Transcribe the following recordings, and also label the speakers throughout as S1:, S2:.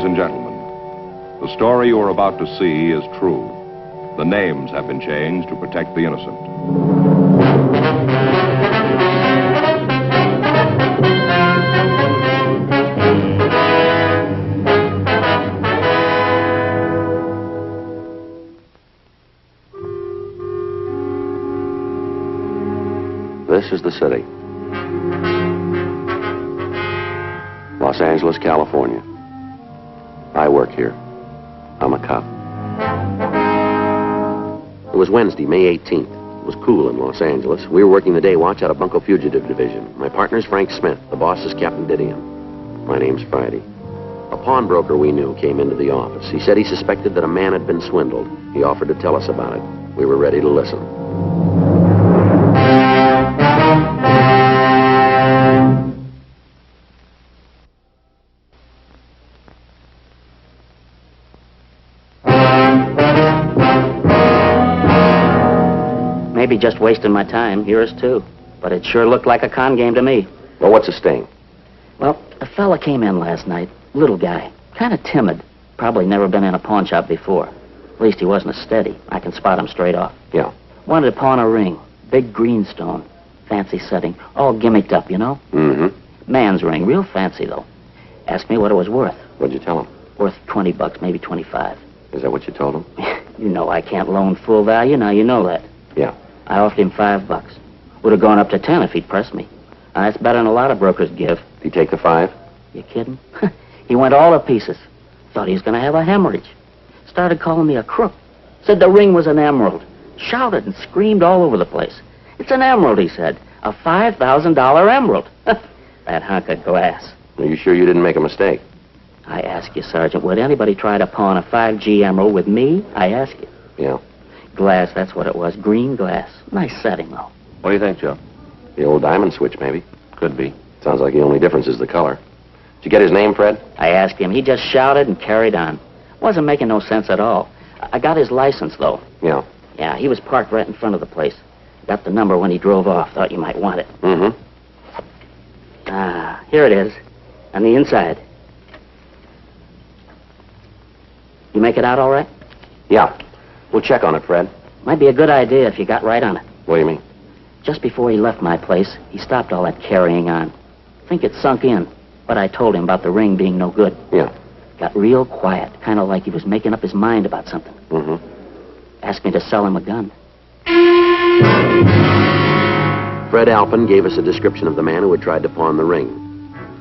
S1: Ladies and gentlemen, the story you are about to see is true. The names have been changed to protect the innocent.
S2: This is the city. Los Angeles, California. I work here. I'm a cop. It was Wednesday, May 18th. It was cool in Los Angeles. We were working the day watch out of Bunko Fugitive Division. My partner's Frank Smith. The boss is Captain Didion. My name's Friday. A pawnbroker we knew came into the office. He said he suspected that a man had been swindled. He offered to tell us about it. We were ready to listen.
S3: Maybe just wasting my time, yours too. But it sure looked like a con game to me.
S2: Well, what's the sting?
S3: Well, a fella came in last night, little guy, kind of timid. Probably never been in a pawn shop before. At least he wasn't a steady. I can spot him straight off.
S2: Yeah.
S3: Wanted to pawn a ring, big green stone, fancy setting, all gimmicked up, you know?
S2: Mm-hmm.
S3: Man's ring, real fancy though. Asked me what it was worth.
S2: What'd you tell him?
S3: Worth $20, maybe 25.
S2: Is that what you told him?
S3: You know I can't loan full value, now you know that.
S2: Yeah.
S3: I offered him $5. Would have gone up to 10 if he'd pressed me. That's better than a lot of brokers give.
S2: Did he take the 5?
S3: You kidding? He went all to pieces. Thought he was going to have a hemorrhage. Started calling me a crook. Said the ring was an emerald. Shouted and screamed all over the place. It's an emerald, he said. A $5,000 emerald. That hunk of glass.
S2: Are you sure you didn't make a mistake?
S3: I ask you, Sergeant, would anybody try to pawn a 5G emerald with me? I ask you.
S2: Yeah.
S3: Glass, that's what it was. Green glass. Nice setting, though.
S4: What do you think, Joe?
S2: The old diamond switch, maybe.
S4: Could be.
S2: Sounds like the only difference is the color. Did you get his name, Fred?
S3: I asked him. He just shouted and carried on. Wasn't making no sense at all. I got his license, though.
S2: Yeah.
S3: Yeah, he was parked right in front of the place. Got the number when he drove off. Thought you might want it.
S2: Mm-hmm.
S3: Ah, here it is. On the inside. You make it out all right?
S2: Yeah. We'll check on it, Fred.
S3: Might be a good idea if you got right on it.
S2: What do you mean?
S3: Just before he left my place, he stopped all that carrying on. Think it sunk in, but I told him about the ring being no good.
S2: Yeah.
S3: Got real quiet, kind of like he was making up his mind about something.
S2: Mm-hmm.
S3: Asked me to sell him a gun.
S2: Fred Alpin gave us a description of the man who had tried to pawn the ring.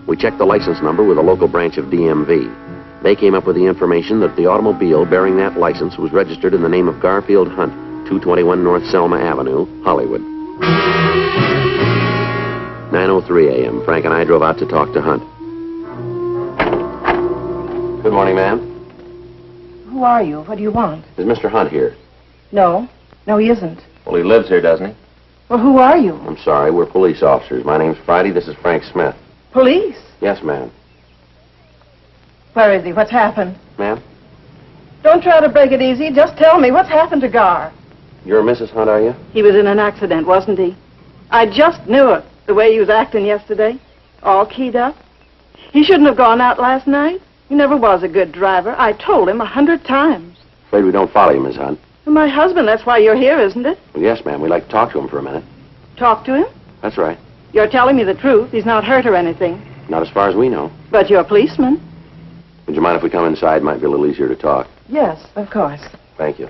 S2: We checked the license number with a local branch of DMV. They came up with the information that the automobile bearing that license was registered in the name of Garfield Hunt, 221 North Selma Avenue, Hollywood. 9:03 a.m. Frank and I drove out to talk to Hunt. Good morning, ma'am.
S5: Who are you? What do you want?
S2: Is Mr. Hunt here?
S5: No. No, he isn't.
S4: Well, he lives here, doesn't he?
S5: Well, who are you?
S2: I'm sorry, we're police officers. My name's Friday. This is Frank Smith.
S5: Police?
S2: Yes, ma'am.
S5: Where is he? What's happened?
S2: Ma'am?
S5: Don't try to break it easy. Just tell me what's happened to Gar.
S2: You're Mrs. Hunt, are you?
S5: He was in an accident, wasn't he? I just knew it, the way he was acting yesterday. All keyed up. He shouldn't have gone out last night. He never was a good driver. I told him 100 times.
S2: Afraid we don't follow you, Miss Hunt.
S5: Well, my husband, that's why you're here, isn't it?
S2: Well, yes, ma'am. We'd like to talk to him for a minute.
S5: Talk to him?
S2: That's right.
S5: You're telling me the truth. He's not hurt or anything.
S2: Not as far as we know.
S5: But you're a policeman.
S2: Would you mind if we come inside? Might be a little easier to talk.
S5: Yes, of course.
S2: Thank you.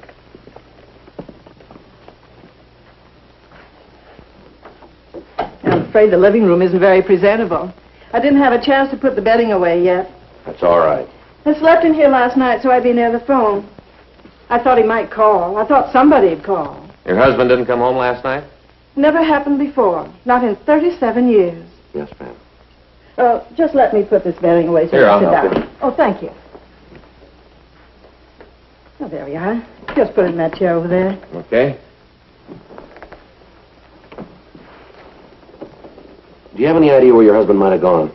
S5: I'm afraid the living room isn't very presentable. I didn't have a chance to put the bedding away yet.
S2: That's all right.
S5: I slept in here last night, so I'd be near the phone. I thought he might call. I thought somebody'd call.
S4: Your husband didn't come home last night?
S5: Never happened before. Not in 37 years.
S2: Yes, ma'am.
S5: Just let me put this bedding away so
S4: Here,
S5: you
S4: I'll
S5: sit
S4: help
S5: down. Oh, thank you. Oh, there we are. Just put it in that chair over there.
S4: Okay.
S2: Do you have any idea where your husband might have gone?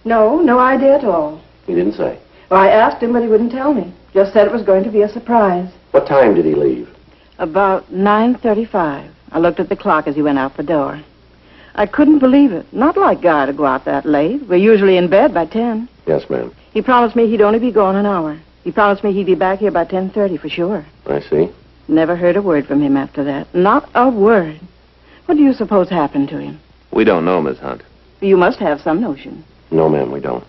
S5: No idea at all.
S2: He didn't say.
S5: Well, I asked him, but he wouldn't tell me. Just said it was going to be a surprise.
S2: What time did he leave?
S5: About 9:35. I looked at the clock as he went out the door. I couldn't believe it. Not like Guy to go out that late. We're usually in bed by 10.
S2: Yes, ma'am.
S5: He promised me he'd only be gone an hour. He promised me he'd be back here by 10:30 for sure.
S2: I see.
S5: Never heard a word from him after that. Not a word. What do you suppose happened to him?
S4: We don't know, Miss Hunt.
S5: You must have some notion.
S2: No, ma'am, we don't.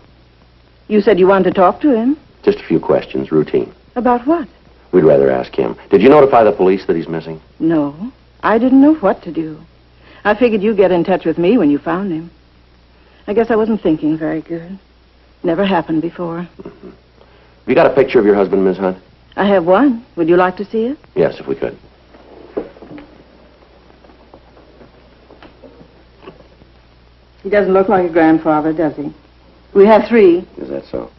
S5: You said you wanted to talk to him.
S2: Just a few questions, routine.
S5: About what?
S2: We'd rather ask him. Did you notify the police that he's missing?
S5: No. I didn't know what to do. I figured you'd get in touch with me when you found him. I guess I wasn't thinking very good. Never happened before.
S2: Mm-hmm. Have you got a picture of your husband, Miss Hunt?
S5: I have one. Would you like to see it?
S2: Yes, if we could.
S5: He doesn't look like a grandfather, does he? We have 3.
S2: Is that so?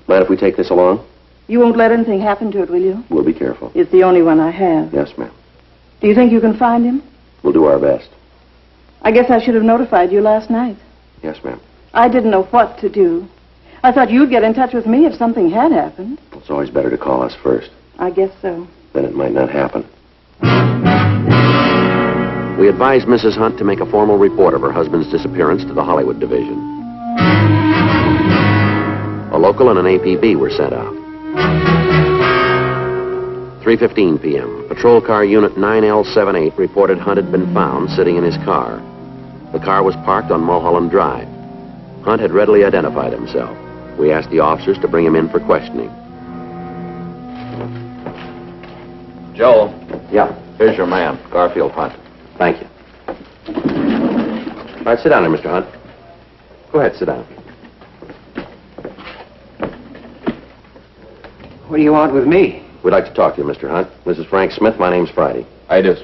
S2: Mind if we take this along?
S5: You won't let anything happen to it, will you?
S2: We'll be careful.
S5: It's the only one I have.
S2: Yes, ma'am.
S5: Do you think you can find him?
S2: We'll do our best.
S5: I guess I should have notified you last night.
S2: Yes, ma'am.
S5: I didn't know what to do. I thought you'd get in touch with me if something had happened.
S2: It's always better to call us first.
S5: I guess so.
S2: Then it might not happen. We advised Mrs. Hunt to make a formal report of her husband's disappearance to the Hollywood Division. A local and an APB were sent out. 3:15 p.m. Patrol car unit 9L78 reported Hunt had been found sitting in his car. The car was parked on Mulholland Drive. Hunt had readily identified himself. We asked the officers to bring him in for questioning.
S4: Joel,
S2: Yeah,
S4: here's your man, Garfield Hunt.
S2: thank you. All right, sit down there, Mr. Hunt. Go ahead, sit down.
S6: What do you want with me?
S2: We'd like to talk to you, Mr. Hunt. This is Frank Smith. My name's Friday.
S4: I do.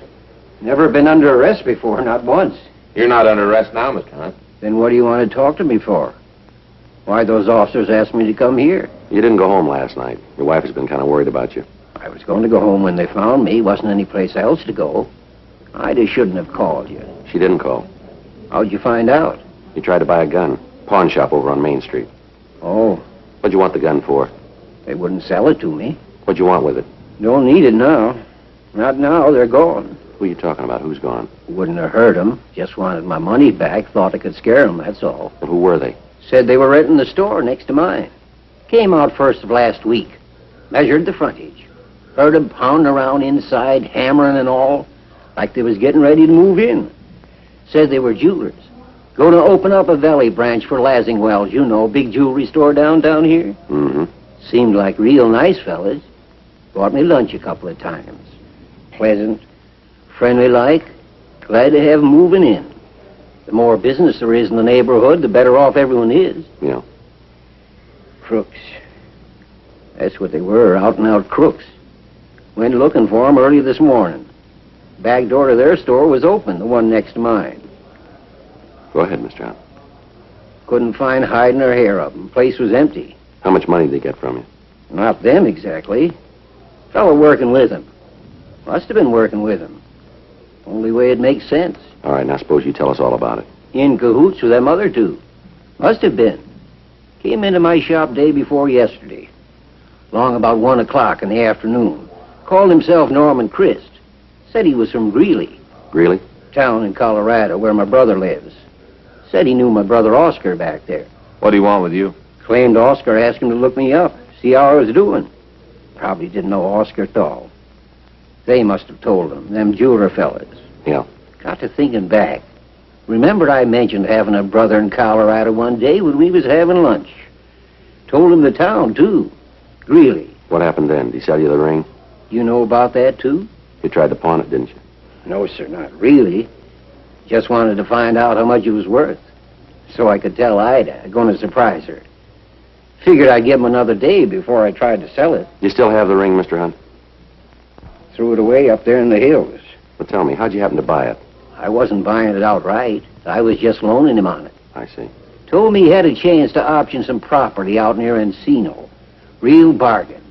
S6: Never been under arrest before, not once.
S4: You're not under arrest now, Mr. Hunt.
S6: Then what do you want to talk to me for? Why those officers asked me to come here?
S2: You didn't go home last night. Your wife has been kind of worried about you.
S6: I was going to go home when they found me. Wasn't any place else to go. I just shouldn't have called you.
S2: She didn't call.
S6: How'd you find out?
S2: You tried to buy a gun. Pawn shop over on Main Street.
S6: Oh,
S2: What'd you want the gun for?
S6: they wouldn't sell it to me.
S2: What'd you want with it?
S6: Don't need it now. Not now, they're gone.
S2: Who are you talking about? Who's gone?
S6: Wouldn't have hurt them. Just wanted my money back. Thought I could scare them, that's all.
S2: And who were they?
S6: Said they were renting the store next to mine. Came out first of last week. Measured the frontage. Heard them pounding around inside, hammering and all, like they was getting ready to move in. Said they were jewelers. Going to open up a Valley branch for Lassingwells, you know, big jewelry store down here.
S2: Mm-hmm.
S6: Seemed like real nice fellas. Bought me lunch a couple of times. Pleasant, friendly-like, glad to have 'em moving in. The more business there is in the neighborhood, the better off everyone is.
S2: Yeah.
S6: Crooks. That's what they were, out-and-out crooks. Went looking for 'em early this morning. Back door to their store was open, the one next to mine.
S2: Go ahead, Mr. Hunt.
S6: Couldn't find hide nor hair of 'em. Place was empty.
S2: How much money did they get from you?
S6: Not them exactly. Fellow working with 'em. Must have been working with 'em. Only way it makes sense.
S2: All right, now suppose you tell us all about it.
S6: In cahoots with them other two. Must have been. Came into my shop day before yesterday. Long about 1 o'clock in the afternoon. Called himself Norman Christ. Said he was from Greeley,
S2: Really?
S6: town in Colorado where my brother lives. Said he knew my brother Oscar back there.
S4: What do you want with you?
S6: Claimed Oscar asked him to look me up, see how I was doing. Probably didn't know Oscar at all. They must have told him, them jeweler fellas.
S2: Yeah.
S6: Got to thinking back. Remembered I mentioned having a brother in Colorado one day when we was having lunch. Told him the town, too. Greeley.
S2: What happened then? Did he sell you the ring?
S6: You know about that, too?
S2: You tried to pawn it, didn't you?
S6: No, sir, not really. Just wanted to find out how much it was worth. So I could tell Ida, going to surprise her. Figured I'd give him another day before I tried to sell it.
S2: You still have the ring, Mr. Hunt?
S6: Threw it away up there in the hills.
S2: Well, tell me, how'd you happen to buy it?
S6: I wasn't buying it outright. I was just loaning him on it.
S2: I see.
S6: Told me he had a chance to option some property out near Encino. Real bargain.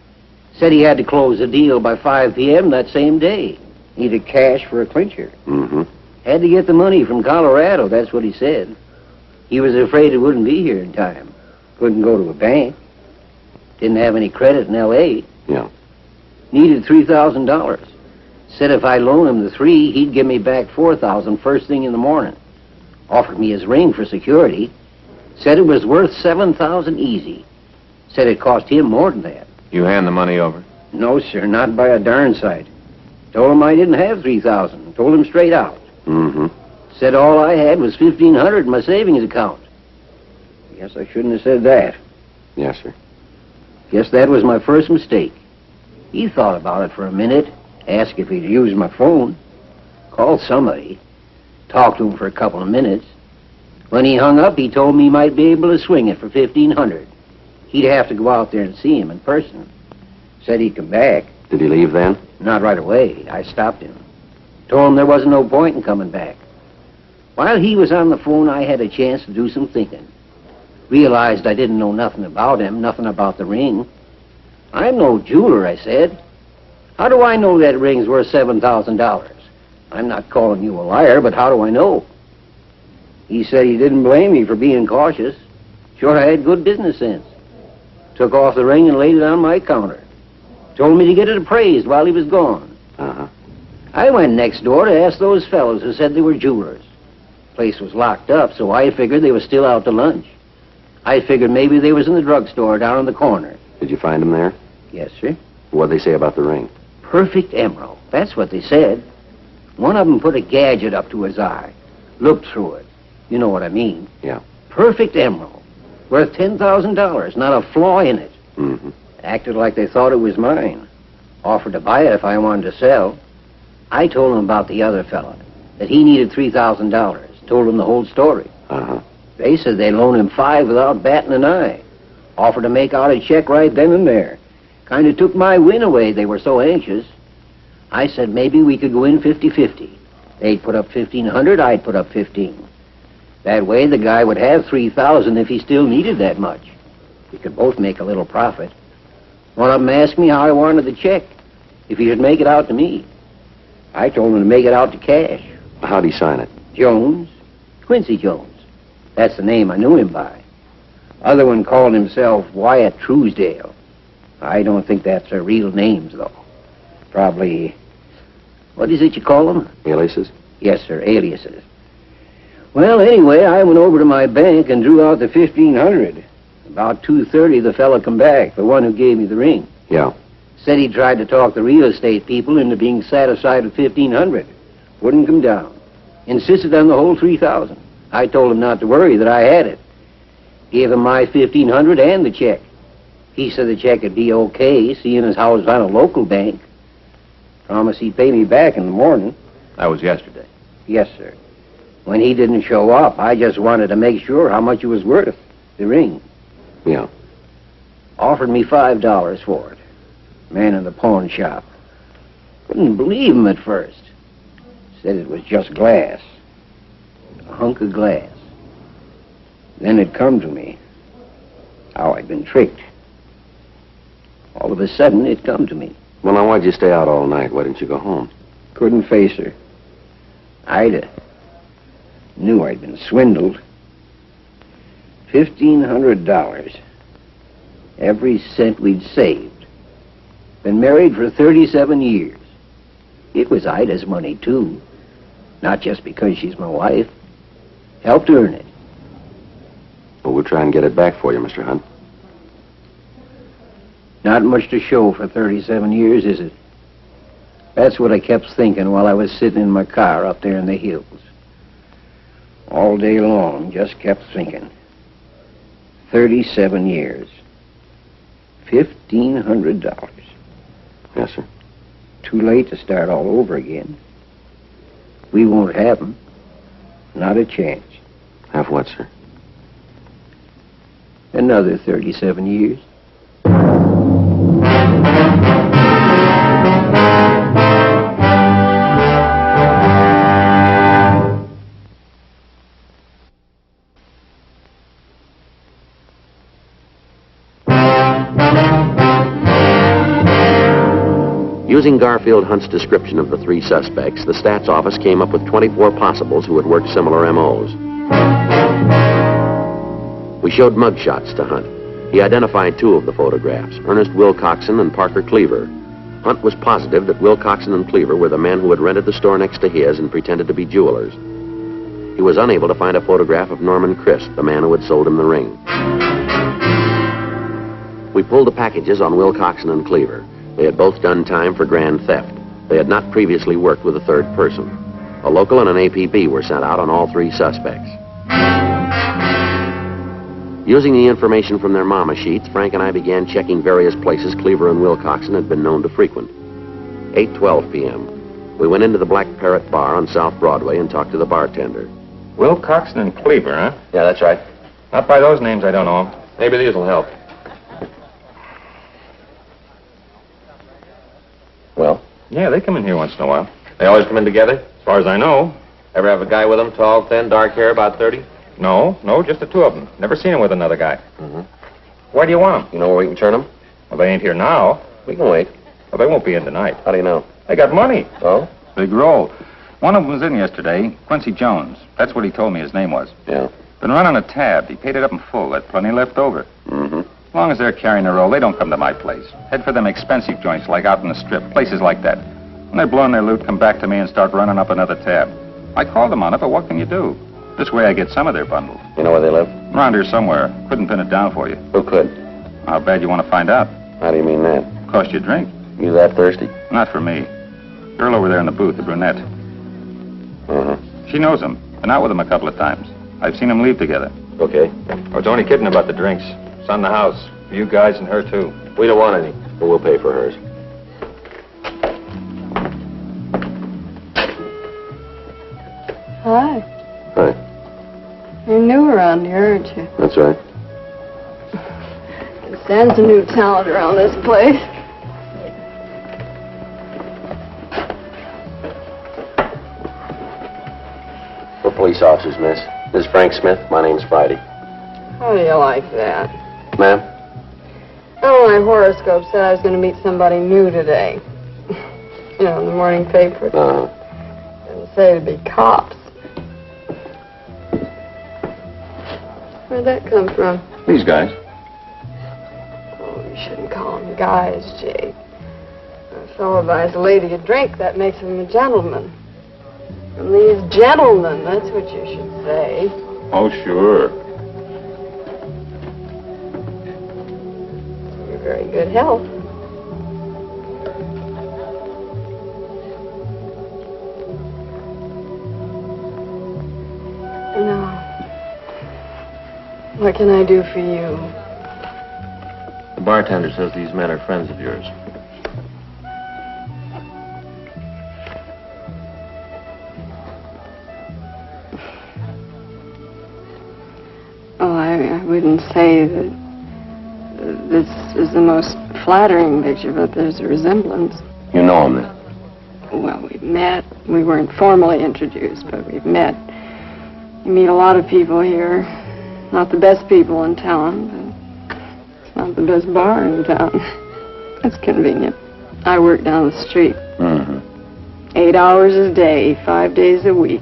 S6: Said he had to close the deal by 5 p.m. that same day. Needed cash for a clincher.
S2: Mm-hmm.
S6: Had to get the money from Colorado, that's what he said. He was afraid it wouldn't be here in time. Couldn't go to a bank. Didn't have any credit in L.A.
S2: Yeah.
S6: Needed $3,000. Said if I loan him the $3,000, he'd give me back $4,000 first thing in the morning. Offered me his ring for security. Said it was worth $7,000 easy. Said it cost him more than that.
S4: You hand the money over?
S6: No, sir, not by a darn sight. Told him I didn't have $3,000. Told him straight out.
S2: Mm-hmm.
S6: Said all I had was $1,500 in my savings account. Guess I shouldn't have said that.
S2: Yes, sir.
S6: Guess that was my first mistake. He thought about it for a minute, asked if he'd use my phone, called somebody, talked to him for a couple of minutes. When he hung up, he told me he might be able to swing it for $1,500. He'd have to go out there and see him in person. Said he'd come back.
S2: Did he leave then?
S6: Not right away. I stopped him. Told him there wasn't no point in coming back. While he was on the phone, I had a chance to do some thinking. Realized I didn't know nothing about him, nothing about the ring. I'm no jeweler, I said. How do I know that ring's worth $7,000? I'm not calling you a liar, but how do I know? He said he didn't blame me for being cautious. Sure, I had good business sense. Took off the ring and laid it on my counter. Told me to get it appraised while he was gone.
S2: Uh-huh.
S6: I went next door to ask those fellows who said they were jewelers. Place was locked up, so I figured they were still out to lunch. I figured maybe they was in the drugstore down in the corner.
S2: Did you find him there?
S6: Yes, sir.
S2: What'd they say about the ring?
S6: Perfect emerald. That's what they said. One of them put a gadget up to his eye. Looked through it. You know what I mean.
S2: Yeah.
S6: Perfect emerald. Worth $10,000. Not a flaw in it.
S2: Mm-hmm.
S6: Acted like they thought it was mine. Offered to buy it if I wanted to sell. I told them about the other fella. That he needed $3,000. Told them the whole story.
S2: Uh-huh.
S6: They said they'd loan him $5,000 without batting an eye. Offered to make out a check right then and there. Kind of took my win away. They were so anxious. I said maybe we could go in 50-50. They'd put up $1,500, I'd put up $15,000. That way the guy would have $3,000 if he still needed that much. We could both make a little profit. One of them asked me how I wanted the check, if he should make it out to me. I told him to make it out to cash.
S2: How'd he sign it?
S6: Jones. Quincy Jones. That's the name I knew him by. Other one called himself Wyatt Truesdale. I don't think that's their real names, though. Probably... What is it you call them?
S2: Aliases?
S6: Yes, sir, aliases. Well, anyway, I went over to my bank and drew out the $1,500. About 2:30, the fella come back, the one who gave me the ring.
S2: Yeah.
S6: Said he tried to talk the real estate people into being satisfied with $1,500. Wouldn't come down. Insisted on the whole $3,000. I told him not to worry, that I had it. Gave him my $1,500 and the check. He said the check would be okay, seeing as how it was on a local bank. Promised he'd pay me back in the morning.
S4: That was yesterday.
S6: Yes, sir. When he didn't show up, I just wanted to make sure how much it was worth, the ring.
S2: Yeah.
S6: Offered me $5 for it. Man in the pawn shop. Couldn't believe him at first. Said it was just glass. A hunk of glass. Then it come to me how I'd been tricked. All of a sudden, it come to me.
S2: Well, now, why'd you stay out all night? Why didn't you go home?
S6: Couldn't face her. Ida knew I'd been swindled. $1,500. Every cent we'd saved. Been married for 37 years. It was Ida's money, too. Not just because she's my wife. Helped earn it.
S2: Well, we'll try and get it back for you, Mr. Hunt.
S6: Not much to show for 37 years, is it? That's what I kept thinking while I was sitting in my car up there in the hills. All day long, just kept thinking. 37 years. $1,500.
S2: Yes, sir.
S6: Too late to start all over again. We won't have 'em. Not a chance.
S2: Have what, sir?
S6: Another 37 years.
S2: Using Garfield Hunt's description of the three suspects, the stats office came up with 24 possibles who had worked similar MOs. We showed mugshots to Hunt. He identified two of the photographs, Ernest Wilcoxon and Parker Cleaver. Hunt was positive that Wilcoxon and Cleaver were the men who had rented the store next to his and pretended to be jewelers. he was unable to find a photograph of Norman Christ, the man who had sold him the ring. We pulled the packages on Wilcoxon and Cleaver. They had both done time for grand theft. They had not previously worked with a third person. A local and an APB were sent out on all three suspects. Using the information from their mama sheets, Frank and I began checking various places Cleaver and Wilcoxon had been known to frequent. 8:12 p.m. We went into the Black Parrot Bar on South Broadway and talked to the bartender.
S4: Wilcoxon and Cleaver, huh?
S2: Yeah, that's right.
S4: Not by those names, I don't know 'em.
S2: Maybe these will help. Well?
S4: Yeah, they come in here once in a while.
S2: They always come in together?
S4: As far as I know.
S2: Ever have a guy with them, tall, thin, dark hair, about 30?
S4: No, just the two of them. Never seen him with another guy.
S2: Mm-hmm.
S4: Where do you want them?
S2: You know where we can turn them?
S4: Well, they ain't here now.
S2: We can wait.
S4: Well, they won't be in tonight.
S2: How do you know?
S4: They got money.
S2: Oh?
S7: Big roll. One of them was in yesterday, Quincy Jones. That's what he told me his name was.
S2: Yeah.
S7: Been running a tab. He paid it up in full. Had plenty left over.
S2: Mm-hmm.
S7: As long as they're carrying the roll, they don't come to my place. Head for them expensive joints like out in the Strip, places like that. When they're blowing their loot, come back to me and start running up another tab. I called them on it, but what can you do? This way I get some of their bundles.
S2: You know where they live?
S7: Around here somewhere. Couldn't pin it down for you.
S2: Who could?
S7: How bad you want to find out?
S2: How do you mean that?
S7: Cost you a drink.
S2: You that thirsty?
S7: Not for me. Girl over there in the booth, the brunette.
S2: Uh-huh.
S7: She knows him. Been out with him a couple of times. I've seen them leave together.
S2: Okay.
S4: I was only kidding about the drinks. It's on the house. For you guys and her, too.
S2: We don't want any, but we'll pay for hers.
S8: Hi.
S2: Hi.
S8: You're new around here, aren't you?
S2: That's right.
S8: Can stand some new talent around this place.
S2: We're police officers, miss. This is Frank Smith. My name's Friday.
S8: How do you like that?
S2: Ma'am?
S8: Oh, my horoscope said I was going to meet somebody new today. You know, in the morning paper.
S2: Uh-huh.
S8: Didn't say it'd be cops. Where'd that come from?
S7: These guys.
S8: Oh, you shouldn't call them guys, Jake. When a fellow buys a lady a drink, that makes him a gentleman. And these gentlemen, that's what you should say.
S7: Oh, sure.
S8: You're very good health. Now, what can I do for you?
S2: The bartender says these men are friends of yours.
S8: Oh, I wouldn't say that this is the most flattering picture, but there's a resemblance.
S2: You know him, then?
S8: Well, we've met. We weren't formally introduced, but we've met. You meet a lot of people here. Not the best people in town, but it's not the best bar in town. It's convenient. I work down the street.
S2: Mm-hmm.
S8: 8 hours a day, 5 days a week.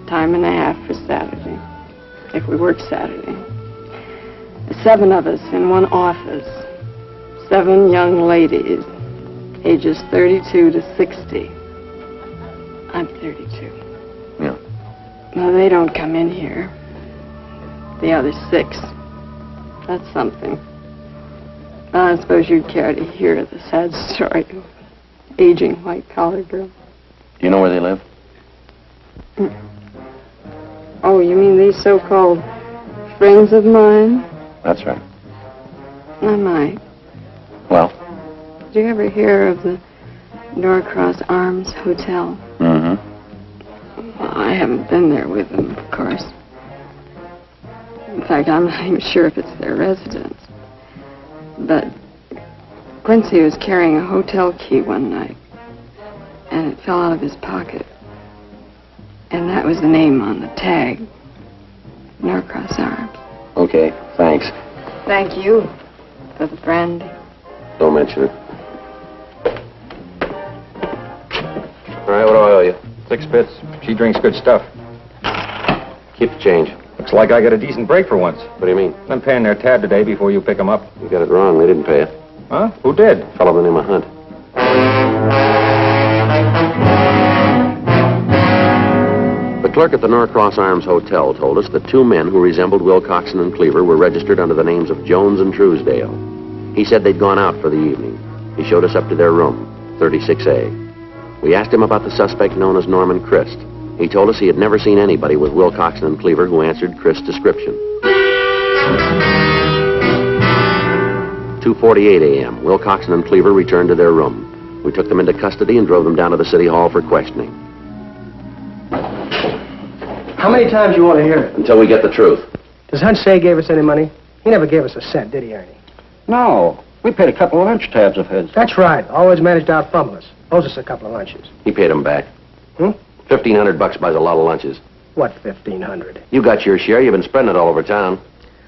S8: Time and a half for Saturday, if we work Saturday. 7 of us in one office. 7 young ladies, ages 32 to 60. I'm 32.
S2: Yeah.
S8: No, they don't come in here. The other 6. That's something. I suppose you'd care to hear the sad story of aging white-collar girl.
S2: Do you know where they live?
S8: Oh, you mean these so-called friends of mine?
S2: That's right.
S8: I might.
S2: Well?
S8: Did you ever hear of the Norcross Arms Hotel?
S2: Mm-hmm.
S8: Well, I haven't been there with them, of course. In fact, I'm not even sure if it's their residence. But Quincy was carrying a hotel key one night, and it fell out of his pocket. And that was the name on the tag. Norcross Arms.
S2: Okay, thanks.
S8: Thank you for the brandy.
S2: Don't mention it. All right, what do I owe you?
S4: 6 bits. She drinks good stuff.
S2: Keep the change.
S4: Looks like I got a decent break for once.
S2: What do you mean?
S4: I'm paying their tab today before you pick them up.
S2: You got it wrong. They didn't pay it.
S4: Huh? Who did?
S2: A fellow by the name of Hunt. The clerk at the Norcross Arms Hotel told us that two men who resembled Wilcoxon and Cleaver were registered under the names of Jones and Truesdale. He said they'd gone out for the evening. He showed us up to their room, 36A. We asked him about the suspect known as Norman Christ. He told us he had never seen anybody with Wilcoxon and Cleaver who answered Christ's description. 2:48 a.m., Wilcoxon and Cleaver returned to their room. We took them into custody and drove them down to the city hall for questioning.
S9: How many times you want to hear it?
S2: Until we get the truth.
S9: Does Hunt say he gave us any money? He never gave us a cent, did he, Ernie?
S6: No. We paid a couple of lunch tabs of his.
S9: That's right. Always managed to outfumble us. Owes us a couple of lunches.
S2: He paid them back.
S9: Hmm?
S2: $1,500 buys a lot of lunches.
S9: What, 1,500?
S2: You got your share. You've been spending it all over town.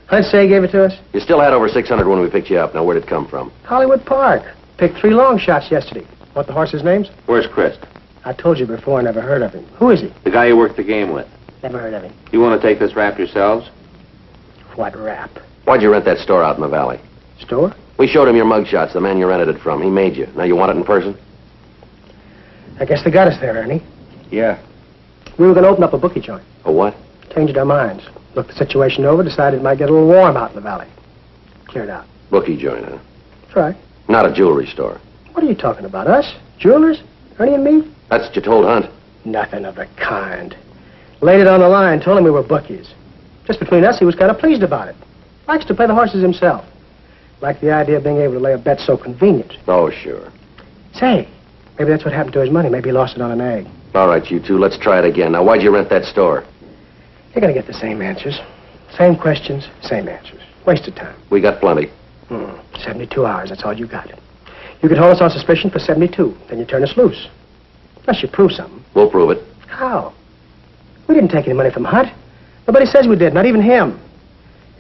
S9: Hunt say he gave it to us?
S2: You still had over 600 when we picked you up. Now, where'd it come from?
S9: Hollywood Park. Picked 3 long shots yesterday. Want the horses' names?
S2: Where's Christ?
S9: I told you before, I never heard of him. Who is he?
S2: The guy you worked the game with.
S9: Never heard of him.
S2: You want to take this rap yourselves?
S9: What rap?
S2: Why'd you rent that store out in the valley?
S9: Store?
S2: We showed him your mugshots, the man you rented it from. He made you. Now you want it in person?
S9: I guess they got us there, Ernie.
S2: Yeah.
S9: We were going to open up a bookie joint.
S2: A what?
S9: Changed our minds. Looked the situation over, decided it might get a little warm out in the valley. Cleared out.
S2: Bookie joint, huh?
S9: That's right.
S2: Not a jewelry store.
S9: What are you talking about? Us? Jewelers? Ernie and me?
S2: That's what you told Hunt.
S9: Nothing of the kind. Laid it on the line, told him we were bookies. Just between us, he was kind of pleased about it. Likes to play the horses himself. Liked the idea of being able to lay a bet so convenient.
S2: Oh, sure.
S9: Say, maybe that's what happened to his money. Maybe he lost it on an egg.
S2: All right, you two, let's try it again. Now, why'd you rent that store?
S9: You're going to get the same answers. Same questions, same answers. Wasted time.
S2: We got plenty.
S9: 72 hours, that's all you got. You could hold us on suspicion for 72. Then you turn us loose. Unless you prove something.
S2: We'll prove it.
S9: How? We didn't take any money from Hunt. Nobody says we did, not even him.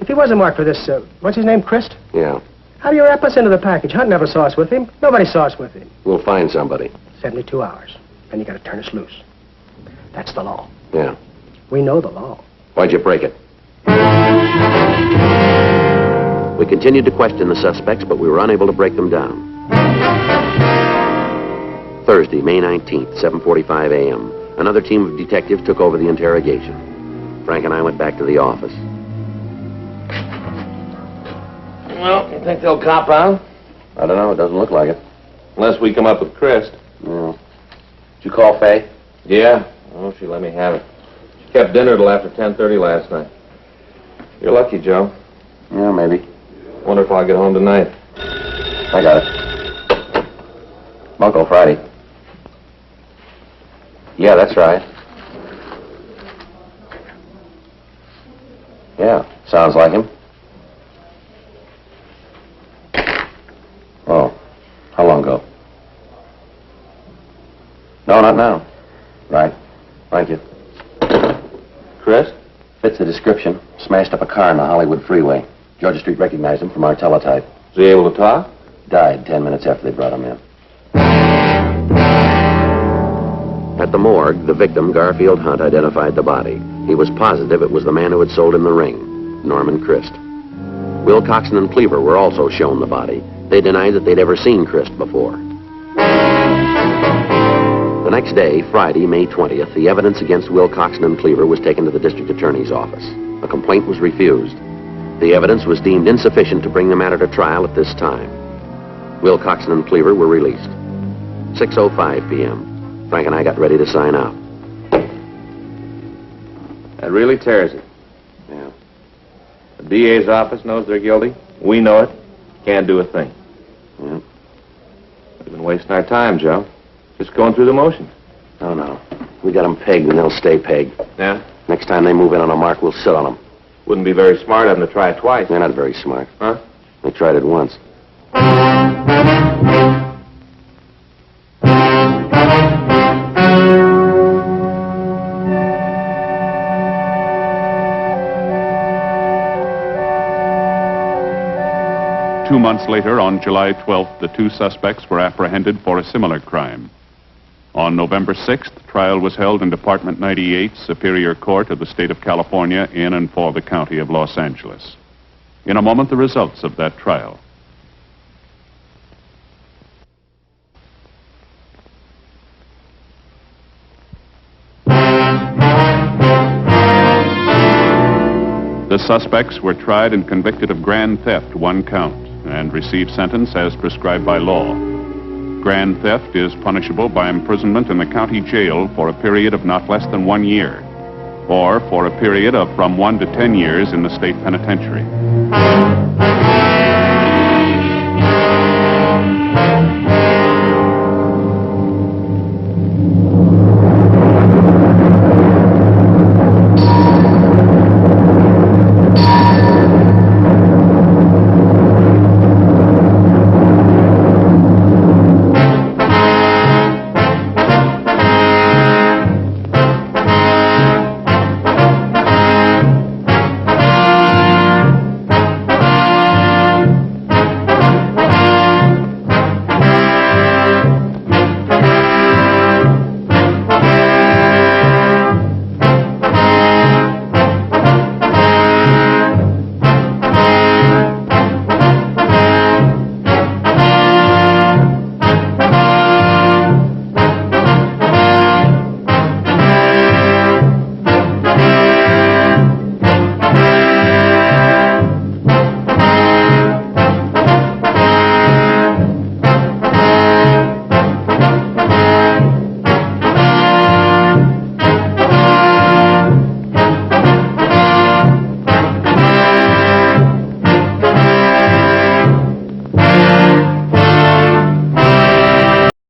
S9: If he wasn't marked for this, what's his name, Christ?
S2: Yeah.
S9: How do you wrap us into the package? Hunt never saw us with him. Nobody saw us with him.
S2: We'll find somebody.
S9: 72 hours. Then you got to turn us loose. That's the law.
S2: Yeah.
S9: We know the law.
S2: Why'd you break it? We continued to question the suspects, but we were unable to break them down. Thursday, May 19th, 7:45 a.m. Another team of detectives took over the interrogation. Frank and I went back to the office.
S10: Well, you think they'll cop out?
S2: I don't know. It doesn't look like it.
S10: Unless we come up with Christ.
S2: Yeah. Did you call Faye?
S10: Yeah. Oh, she let me have it. She kept dinner till after 10:30 last night. You're lucky, Joe.
S2: Yeah, maybe.
S10: Wonder if I'll get home tonight.
S2: I got it. Bunko Friday. Yeah, that's right. Yeah, sounds like him. Oh, how long ago? No, not now. Right. Thank you.
S10: Chris?
S2: Fits the description. Smashed up a car on the Hollywood freeway. Georgia Street recognized him from our teletype.
S10: Is he able to talk?
S2: Died 10 minutes after they brought him in. At the morgue, the victim, Garfield Hunt, identified the body. He was positive it was the man who had sold him the ring, Norman Christ. Wilcoxon and Cleaver were also shown the body. They denied that they'd ever seen Christ before. The next day, Friday, May 20th, the evidence against Wilcoxon and Cleaver was taken to the district attorney's office. A complaint was refused. The evidence was deemed insufficient to bring the matter to trial at this time. Wilcoxon and Cleaver were released. 6:05 p.m. Frank and I got ready to sign out.
S10: That really tears it.
S2: Yeah.
S10: The DA's office knows they're guilty. We know it. Can't do a thing.
S2: Yeah.
S10: We've been wasting our time, Joe. Just going through the motions.
S2: Oh, no. We got them pegged, and they'll stay pegged.
S10: Yeah?
S2: Next time they move in on a mark, we'll sit on them.
S10: Wouldn't be very smart of them to try it twice.
S2: They're not very smart.
S10: Huh?
S2: They tried it once.
S11: 2 months later, on July 12th, the two suspects were apprehended for a similar crime. On November 6th, trial was held in Department 98, Superior Court of the State of California, in and for the County of Los Angeles. In a moment, the results of that trial. The suspects were tried and convicted of grand theft, 1 count, and received sentence as prescribed by law. Grand theft is punishable by imprisonment in the county jail for a period of not less than 1 year, or for a period of from 1 to 10 years in the state penitentiary.